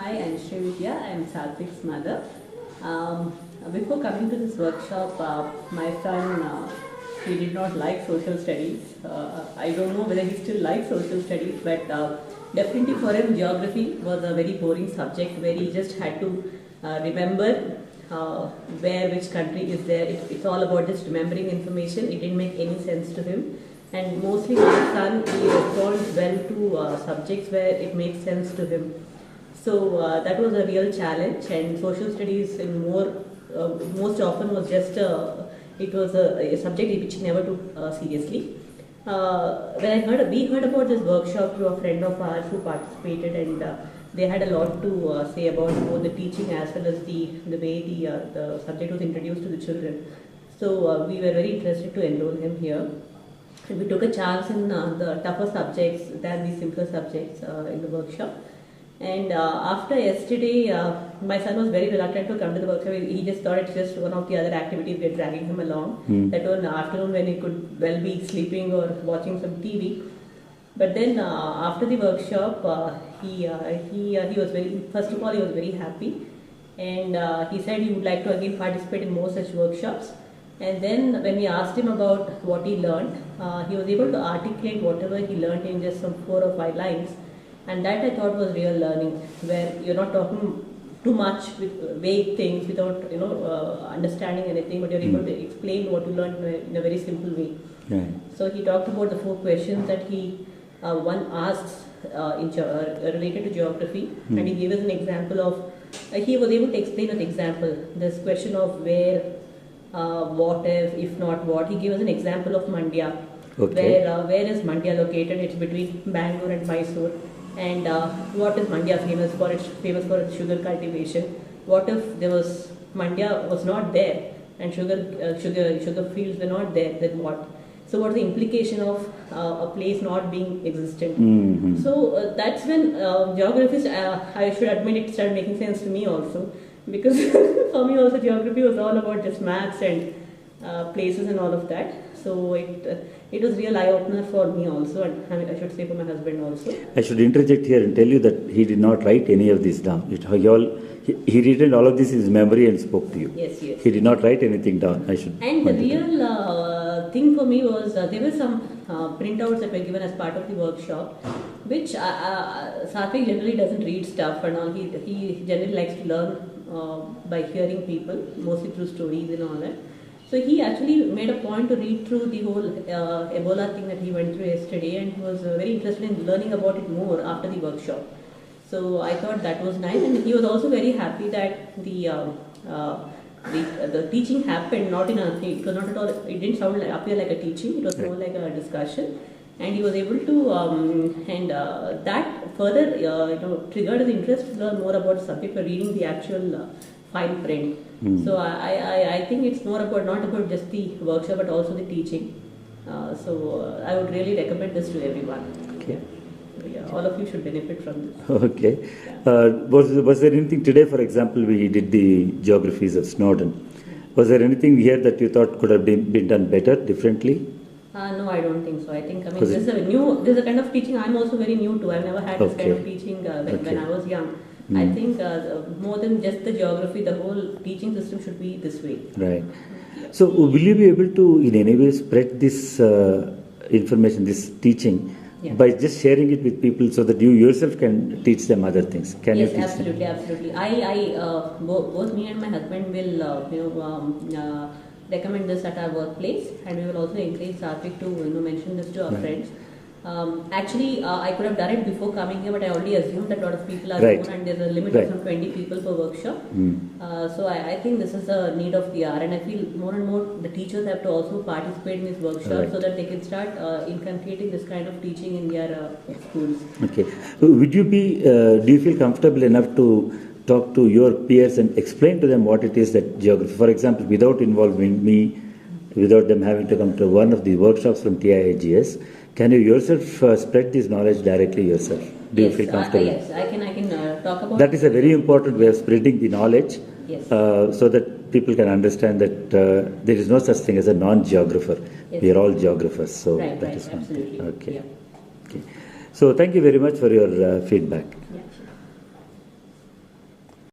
Hi, I'm Srividya. I'm Satvik's mother. Before coming to this workshop, my son he did not like social studies. I don't know whether he still likes social studies, but definitely for him, geography was a very boring subject where he just had to remember which country is there. It's all about just remembering information. It didn't make any sense to him. And mostly my son, he responds well to subjects where it makes sense to him. So that was a real challenge, and social studies in most often was just it was a subject which he never took seriously. When we heard about this workshop through a friend of ours who participated, and they had a lot to say about both the teaching as well as the way the subject was introduced to the children. So we were very interested to enroll him here. And we took a chance in the tougher subjects than the simpler subjects in the workshop. And after yesterday, my son was very reluctant to come to the workshop. He just thought it's just one of the other activities we're dragging him along. That one afternoon when he could well be sleeping or watching some TV. But then after the workshop, he was very, first of all, he was very happy. And he said he would like to again participate in more such workshops. And then when we asked him about what he learned, he was able to articulate whatever he learned in just some 4 or 5 lines. And that I thought was real learning, where you're not talking too much with vague things without understanding anything, but you're able to explain what you learned in a very simple way. Right. So he talked about the 4 questions that he one asks related to geography, and he gave us an example of. He was able to explain an example. This question of where, what if not what. He gave us an example of Mandya. Okay. Where is Mandya located? It's between Bangalore and Mysore. And what is Mandya famous for? It's famous for its sugar cultivation. What if Mandya was not there and sugar fields were not there? Then what? So what's the implication of a place not being existent? Mm-hmm. So that's when geography, I should admit, it started making sense to me also, because for me also geography was all about just maths and places and all of that. So it was real eye-opener for me also, and I should say for my husband also. I should interject here and tell you that he did not write any of this down. He written all of this in his memory and spoke to you. Yes, yes. He did not write anything down. And the real thing for me was there were some printouts that were given as part of the workshop, which Satvik generally doesn't read stuff and all. He generally likes to learn by hearing people, mostly through stories and all that. So he actually made a point to read through the whole Ebola thing that he went through yesterday, and he was very interested in learning about it more after the workshop. So I thought that was nice, and he was also very happy that the teaching happened not in a thing. It was not at all. It didn't appear like a teaching. It was more like a discussion, and he was able to that further triggered his interest to learn more about the subject by reading the actual fine print. So I think it's more about not about just the workshop but also the teaching. So I would really recommend this to everyone. Okay. Yeah, all of you should benefit from this. Okay. Yeah. Was there anything today, for example, we did the geographies of Snowdon. Was there anything here that you thought could have been done better, differently? No, I don't think so. I think this is a kind of teaching I'm also very new to. I've never had this kind of teaching when I was young. I think more than just the geography, the whole teaching system should be this way. Right. So will you be able to in any way spread this information, this teaching, by just sharing it with people so that you yourself can teach them other things? Yes, absolutely, absolutely. Both me and my husband will recommend this at our workplace, and we will also encourage Satvik to mention this to our friends. Actually, I could have done it before coming here, but I already assumed that a lot of people are known, and there's a limit of some 20 people per workshop. So I think this is a need of the hour, and I feel more and more the teachers have to also participate in these workshops so that they can start inculcating this kind of teaching in their schools. Okay. Would you do you feel comfortable enough to talk to your peers and explain to them what it is that geography, for example, without involving me, without them having to come to one of the workshops from TIIGS, can you yourself spread this knowledge directly yourself? Do you feel comfortable? Yes, I can talk about that. Is a very important way of spreading the knowledge, so that people can understand that there is no such thing as a non-geographer. Yes. We are all geographers. So that is one thing. Okay. Yeah. Okay. So thank you very much for your feedback.